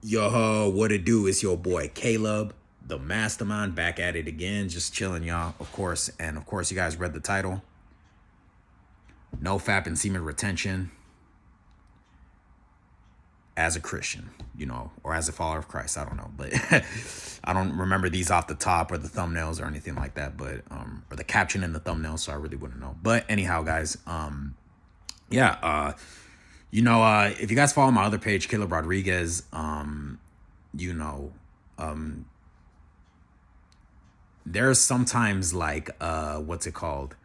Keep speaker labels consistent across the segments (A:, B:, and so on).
A: Yo, what it do? It's your boy Caleb, the mastermind, back at it again, just chilling, y'all. Of course, and of course, you guys read the title: Nofap and Semen Retention as a Christian, or as a follower of Christ. I don't know, but I don't remember these off the top or the thumbnails or anything like that, but or the caption in the thumbnail, so I really wouldn't know. But anyhow, guys, yeah, if you guys follow my other page, Caleb Rodriguez, you know, there's sometimes like what's it called?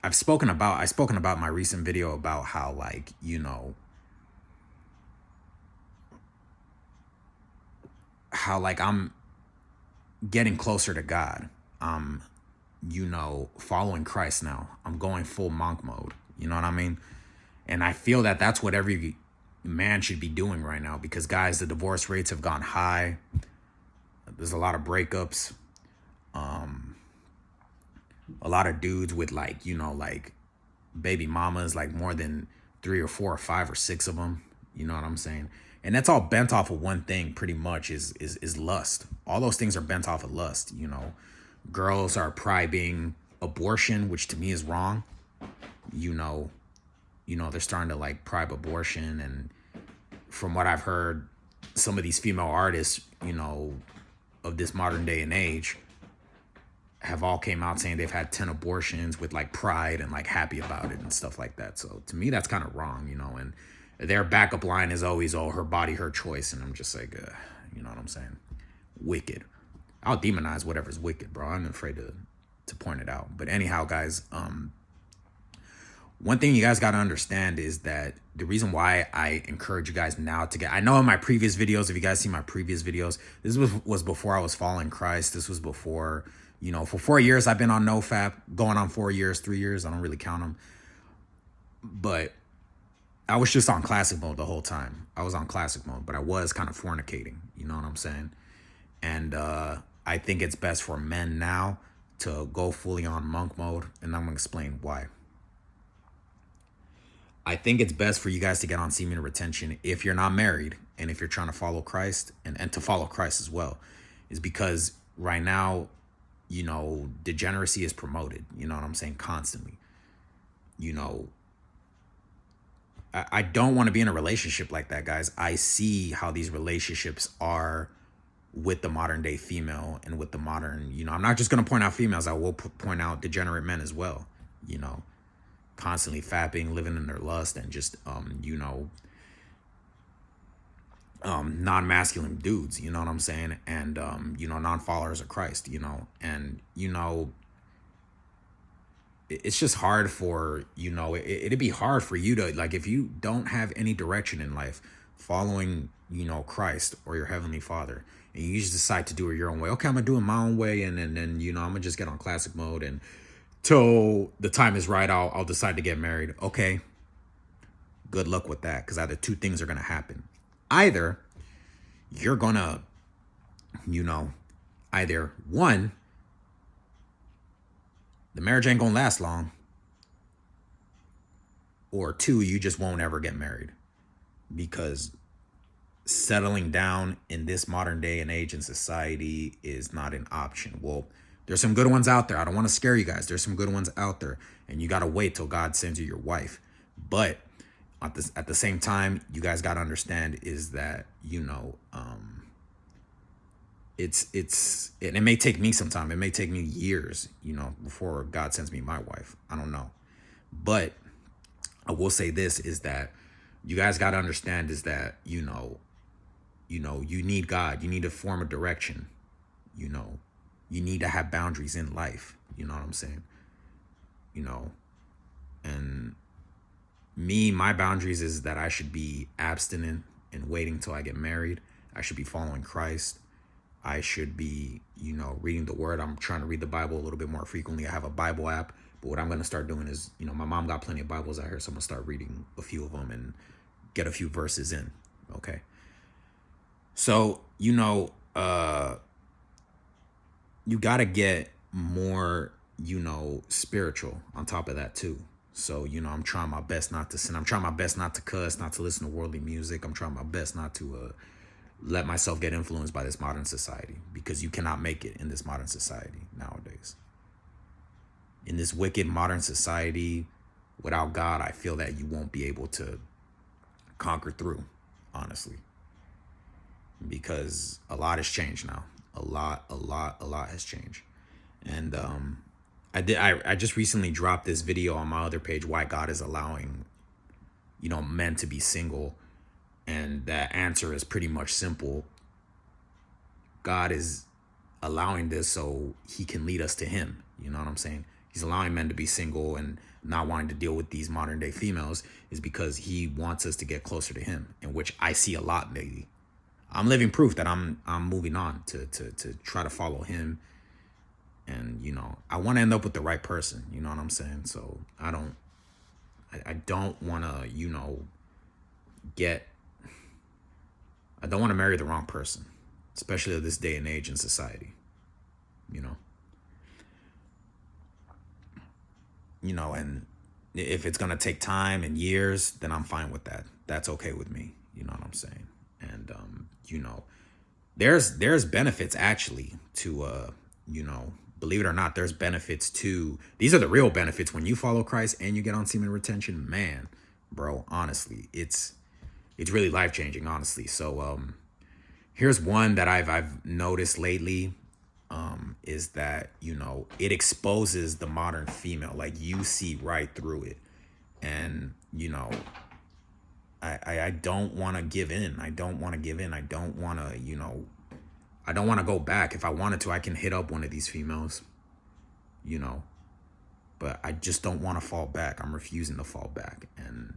A: I've spoken about my recent video about how, like, how like I'm getting closer to God. I'm following Christ now. I'm going full monk mode. You know what I mean? And I feel that that's what every man should be doing right now, because guys, the divorce rates have gone high. There's a lot of breakups. A lot of dudes with, like, like baby mamas, like more than 3 or 4 or 5 or 6 of them. You know what I'm saying? And that's all bent off of one thing, pretty much, is lust. All those things are bent off of lust. Girls are bribing abortion, which to me is wrong. They're starting to, like, bribe abortion, and from what I've heard, some of these female artists, of this modern day and age, have all came out saying they've had 10 abortions with, like, pride and, like, happy about it and stuff like that. So to me, that's kind of wrong, and their backup line is always, oh, her body, her choice. And I'm just like, you know what I'm saying? Wicked. I'll demonize whatever's wicked, bro. I'm afraid to point it out. But anyhow, guys, one thing you guys got to understand is that the reason why I encourage you guys now to get, I know in my previous videos, if you guys see my previous videos, this was before I was following Christ. This was before, for 4 years I've been on Nofap, going on 4 years, 3 years. I don't really count them. But I was just on classic mode the whole time. I was on classic mode, but I was kind of fornicating. You know what I'm saying? And I think it's best for men now to go fully on monk mode. And I'm going to explain why. I think it's best for you guys to get on semen retention if you're not married and if you're trying to follow Christ, and to follow Christ as well, is because right now, degeneracy is promoted. You know what I'm saying? Constantly. I don't want to be in a relationship like that, guys. I see how these relationships are with the modern day female and with the modern, I'm not just going to point out females. I will point out degenerate men as well, constantly fapping, living in their lust, and just, non-masculine dudes, you know what I'm saying? And, non-followers of Christ, and, it's just hard for, it'd be hard for you to, like, if you don't have any direction in life, following, Christ or your heavenly Father, and you just decide to do it your own way. Okay, I'm gonna do it my own way, and then I'm gonna just get on classic mode, and till the time is right, I'll decide to get married. Okay, good luck with that, because either two things are gonna happen. Either you're gonna, either one, the marriage ain't gonna last long, or two, you just won't ever get married, because settling down in this modern day and age in society is not an option. Well, there's some good ones out there. I don't want to scare you guys. There's some good ones out there, and you got to wait till God sends you your wife. But at the same time, you guys got to understand is that, it may take me some time. It may take me years, before God sends me my wife. I don't know. But I will say this is that you guys got to understand is that, you need God. You need to form a direction. You need to have boundaries in life. You know what I'm saying? And my boundaries is that I should be abstinent and waiting till I get married. I should be following Christ. I should be, reading the word. I'm trying to read the Bible a little bit more frequently. I have a Bible app, but what I'm going to start doing is, my mom got plenty of Bibles out here, so I'm going to start reading a few of them and get a few verses in. Okay. So, you got to get more, spiritual on top of that too. So, I'm trying my best not to sin. I'm trying my best not to cuss, not to listen to worldly music. I'm trying my best not to let myself get influenced by this modern society, because you cannot make it in this modern society nowadays. In this wicked modern society, without God, I feel that you won't be able to conquer through, honestly, because a lot has changed now. A lot has changed. And I just recently dropped this video on my other page, why God is allowing, men to be single. And that answer is pretty much simple. God is allowing this so he can lead us to him. You know what I'm saying? He's allowing men to be single and not wanting to deal with these modern day females is because he wants us to get closer to him, in which I see a lot lately. I'm living proof that I'm moving on to try to follow him. And, I want to end up with the right person. You know what I'm saying? So I don't want to, I don't want to marry the wrong person, especially at this day and age in society, and if it's going to take time and years, then I'm fine with that. That's okay with me. You know what I'm saying? And, there's benefits actually to, believe it or not, there's benefits to, these are the real benefits when you follow Christ and you get on semen retention, man, bro, honestly, it's really life-changing, honestly. So here's one that I've noticed lately, is that, it exposes the modern female. Like, you see right through it. And, I don't want to give in. I don't want to give in. I don't want to, I don't want to go back. If I wanted to, I can hit up one of these females, but I just don't want to fall back. I'm refusing to fall back. And,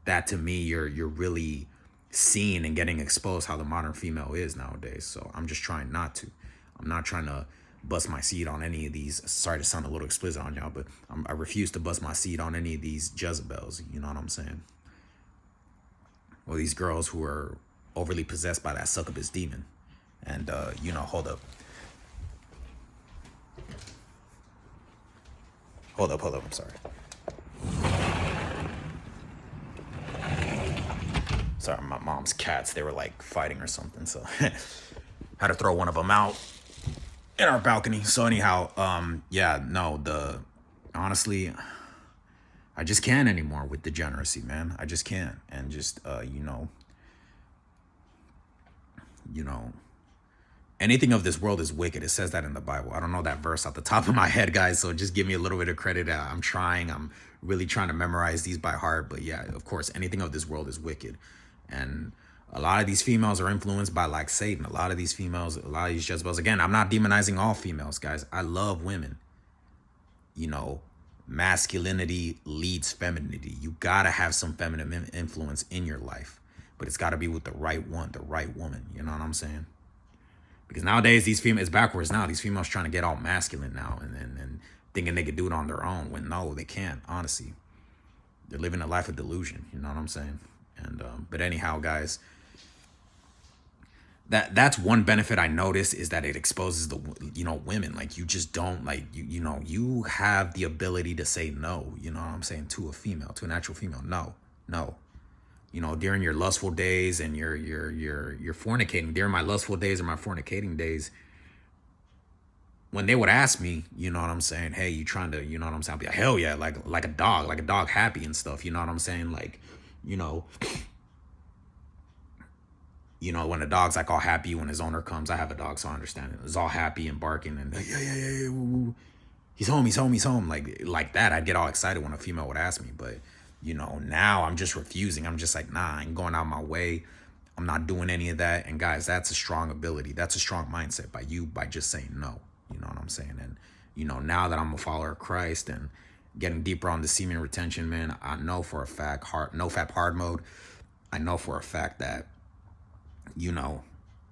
A: that to me, you're really seeing and getting exposed how the modern female is nowadays. So I'm just trying not to. I'm not trying to bust my seed on any of these. Sorry to sound a little explicit on y'all, but I refuse to bust my seed on any of these Jezebels. You know what I'm saying? Or these girls who are overly possessed by that succubus demon. And, hold up. I'm sorry. Sorry, my mom's cats, they were like fighting or something. So had to throw one of them out in our balcony. So anyhow, honestly, I just can't anymore with degeneracy, man. I just can't. And just, anything of this world is wicked. It says that in the Bible. I don't know that verse off the top of my head, guys, so just give me a little bit of credit. I'm really trying to memorize these by heart. But yeah, of course, anything of this world is wicked. And a lot of these females are influenced by like Satan. A lot of these Jezebels. Again, I'm not demonizing all females, guys. I love women. Masculinity leads femininity. You gotta have some feminine influence in your life, but it's gotta be with the right one, the right woman. You know what I'm saying? Because nowadays these females, it's backwards now. These females trying to get all masculine now and thinking they could do it on their own, when no, they can't. Honestly, they're living a life of delusion. You know what I'm saying? And but anyhow, guys, that's one benefit I noticed, is that it exposes the women. Like, you just don't, like, you have the ability to say no. You know what I'm saying? To a female, to an actual female. No. During your lustful days and you're fornicating. During my lustful days and my fornicating days, when they would ask me, you know what I'm saying? Hey, you trying to, you know what I'm saying? I'll be like, hell yeah, like a dog happy and stuff. You know what I'm saying? Like, when the dog's like all happy when his owner comes. I have a dog, so I understand it. It's all happy and barking and yeah. Woo. He's home. Like that. I'd get all excited when a female would ask me. But, now I'm just refusing. I'm just like, nah, I ain't going out my way. I'm not doing any of that. And guys, that's a strong ability. That's a strong mindset by just saying no. You know what I'm saying? And, now that I'm a follower of Christ and getting deeper on the semen retention, man, I know for a fact, Nofap hard mode, I know for a fact that,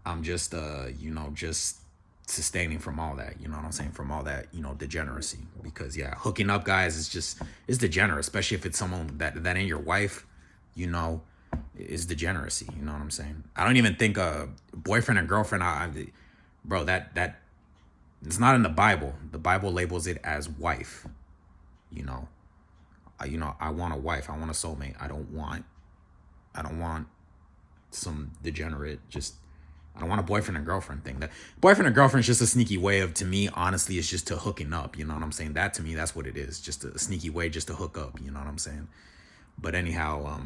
A: I'm just, just sustaining from all that, you know what I'm saying? From all that, degeneracy. Because yeah, hooking up, guys, is degenerate, especially if it's someone that ain't your wife, is degeneracy. You know what I'm saying? I don't even think a boyfriend and girlfriend, bro, that it's not in the Bible. The Bible labels it as wife. You know, I want a wife. I want a soulmate. I don't want some degenerate, just, I don't want a boyfriend and girlfriend thing. That boyfriend and girlfriend is just a sneaky way of, to me, honestly, it's just to hooking up. You know what I'm saying? That, to me, that's what it is. Just a sneaky way just to hook up. You know what I'm saying? But anyhow,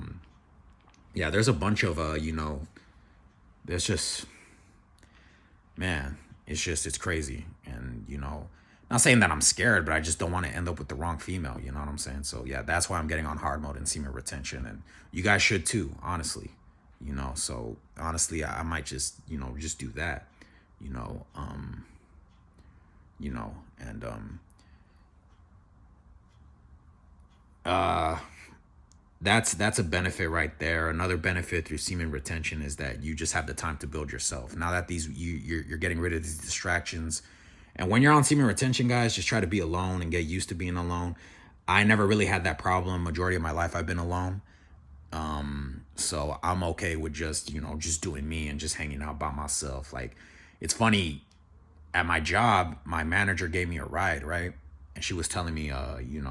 A: yeah, there's a bunch of, there's just, man, it's crazy. And, not saying that I'm scared, but I just don't want to end up with the wrong female. You know what I'm saying? So yeah, that's why I'm getting on hard mode and semen retention. And you guys should too, honestly. So honestly, I might just, just do that, and that's a benefit right there. Another benefit through semen retention is that you just have the time to build yourself. Now that you're getting rid of these distractions, and when you're on semen retention, guys, just try to be alone and get used to being alone. I never really had that problem. Majority of my life I've been alone. So I'm okay with just, just doing me and just hanging out by myself. Like, it's funny, at my job, my manager gave me a ride, right? And she was telling me, when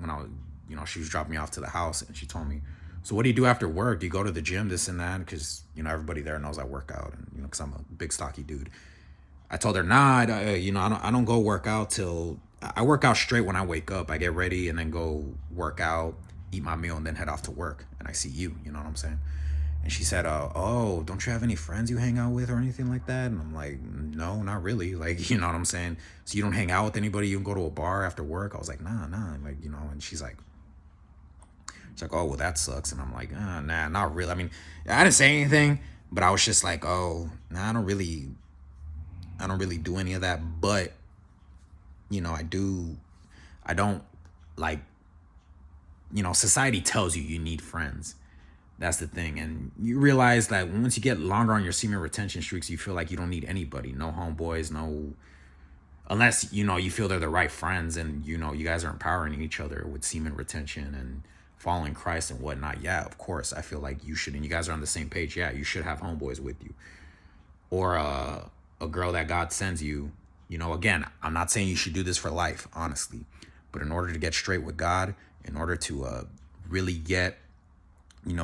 A: I was, she was dropping me off to the house, and she told me, so what do you do after work? Do you go to the gym, this and that? Because, everybody there knows I work out, and, because I'm a big stocky dude. I told her, nah, I don't go work out till, I work out straight when I wake up. I get ready and then go work out, eat my meal, and then head off to work. And I see you know what I'm saying? And she said, oh, don't you have any friends you hang out with or anything like that? And I'm like, no, not really. Like, you know what I'm saying? So you don't hang out with anybody? You can go to a bar after work? I was like, nah. Like, and she's like, oh, well, that sucks. And I'm like, nah, not really. I mean, I didn't say anything, but I was just like, oh, nah, I don't really do any of that. But, I don't, like, society tells you need friends. That's the thing. And you realize that once you get longer on your semen retention streaks, you feel like you don't need anybody. No homeboys, unless, you feel they're the right friends, and, you guys are empowering each other with semen retention and following Christ and whatnot. Yeah, of course, I feel like you should, and you guys are on the same page. Yeah, you should have homeboys with you. Or a girl that God sends you. Again, I'm not saying you should do this for life, honestly. But in order to get straight with God, in order to really get, in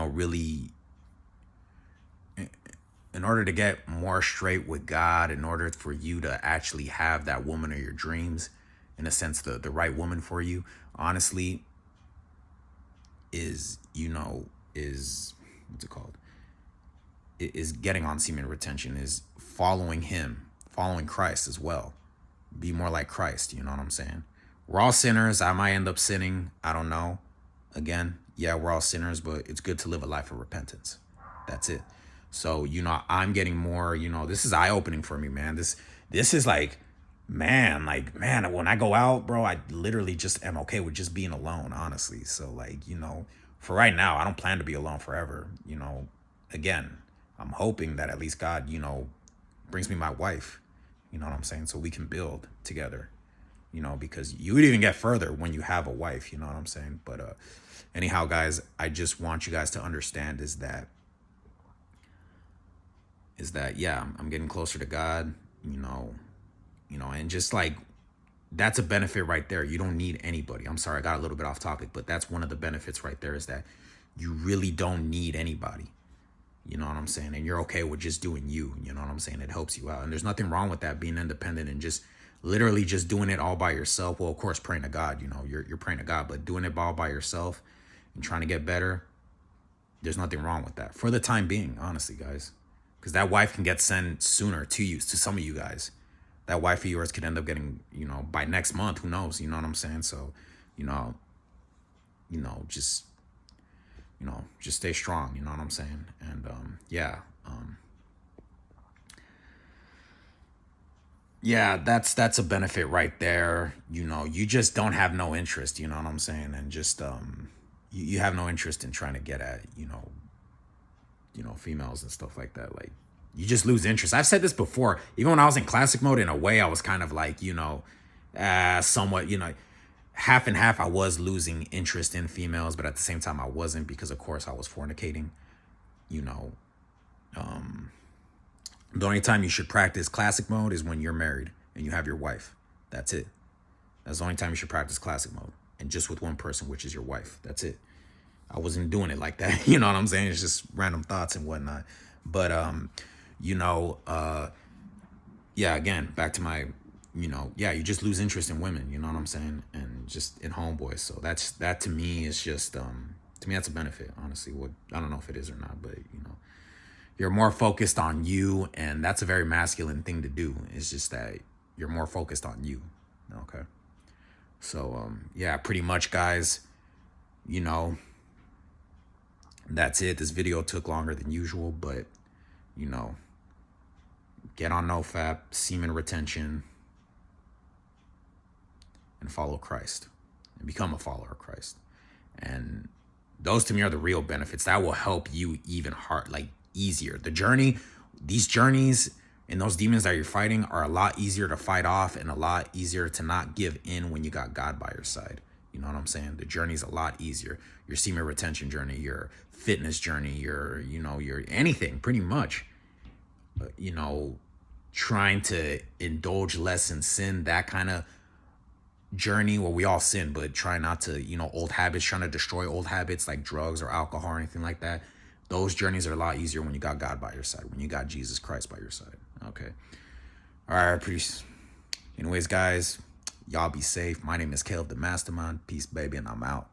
A: order to get more straight with God, in order for you to actually have that woman of your dreams, in a sense, the right woman for you, honestly, is what's it called? Is getting on semen retention, is following him, following Christ as well. Be more like Christ, you know what I'm saying? We're all sinners. I might end up sinning. I don't know. Again, yeah, we're all sinners, but it's good to live a life of repentance. That's it. So, I'm getting more, this is eye-opening for me, man. This is like, man, when I go out, bro, I literally just am okay with just being alone, honestly. So, like, for right now, I don't plan to be alone forever. Again, I'm hoping that at least God, brings me my wife, you know what I'm saying? So we can build together, because you would even get further when you have a wife, you know what I'm saying? But anyhow, guys, I just want you guys to understand is that, yeah, I'm getting closer to God, and just like, that's a benefit right there. You don't need anybody. I'm sorry, I got a little bit off topic, but that's one of the benefits right there, is that you really don't need anybody. You know what I'm saying? And you're okay with just doing you. You know what I'm saying? It helps you out. And there's nothing wrong with that, being independent and just literally just doing it all by yourself. Well, of course, praying to God, you're praying to God, but doing it all by yourself and trying to get better, there's nothing wrong with that for the time being, honestly, guys. Because that wife can get sent sooner to you, to some of you guys. That wife of yours could end up getting, by next month, who knows? You know what I'm saying? So, just stay strong, you know what I'm saying? And yeah, that's a benefit right there. You just don't have no interest, you know what I'm saying? And just you have no interest in trying to get at, females and stuff like that. Like, you just lose interest. I've said this before. Even when I was in classic mode, in a way, I was kind of like, somewhat, half and half. I was losing interest in females, but at the same time I wasn't, because of course I was fornicating. The only time you should practice classic mode is when you're married and you have your wife. That's it. That's the only time you should practice classic mode. and just with one person, which is your wife. That's it. I wasn't doing it like that. You know what I'm saying? It's just random thoughts and whatnot. But you know, yeah, again, back to my, you know, yeah, you just lose interest in women, you know what I'm saying? And just in homeboys. So that to me is just to me that's a benefit, honestly. What I don't know if it is or not, but you know, you're more focused on you, and that's a very masculine thing to do. It's just that you're more focused on you. Okay. So yeah, pretty much, guys, you know, that's it. This video took longer than usual, but you know, get on Nofap, Semen Retention, and follow Christ and become a follower of Christ. And those to me are the real benefits that will help you even easier. The journey, these journeys and those demons that you're fighting are a lot easier to fight off and a lot easier to not give in when you got God by your side. You know what I'm saying? The journey's a lot easier. Your semen retention journey, your fitness journey, your anything pretty much, you know, trying to indulge less in sin, that kind of journey where we all sin, but try not to, you know, old habits, trying to destroy old habits like drugs or alcohol or anything like that. Those journeys are a lot easier when you got God by your side, when you got Jesus Christ by your side. Okay. All right. Anyways, guys, y'all be safe. My name is Caleb the Mastermind. Peace, baby, and I'm out.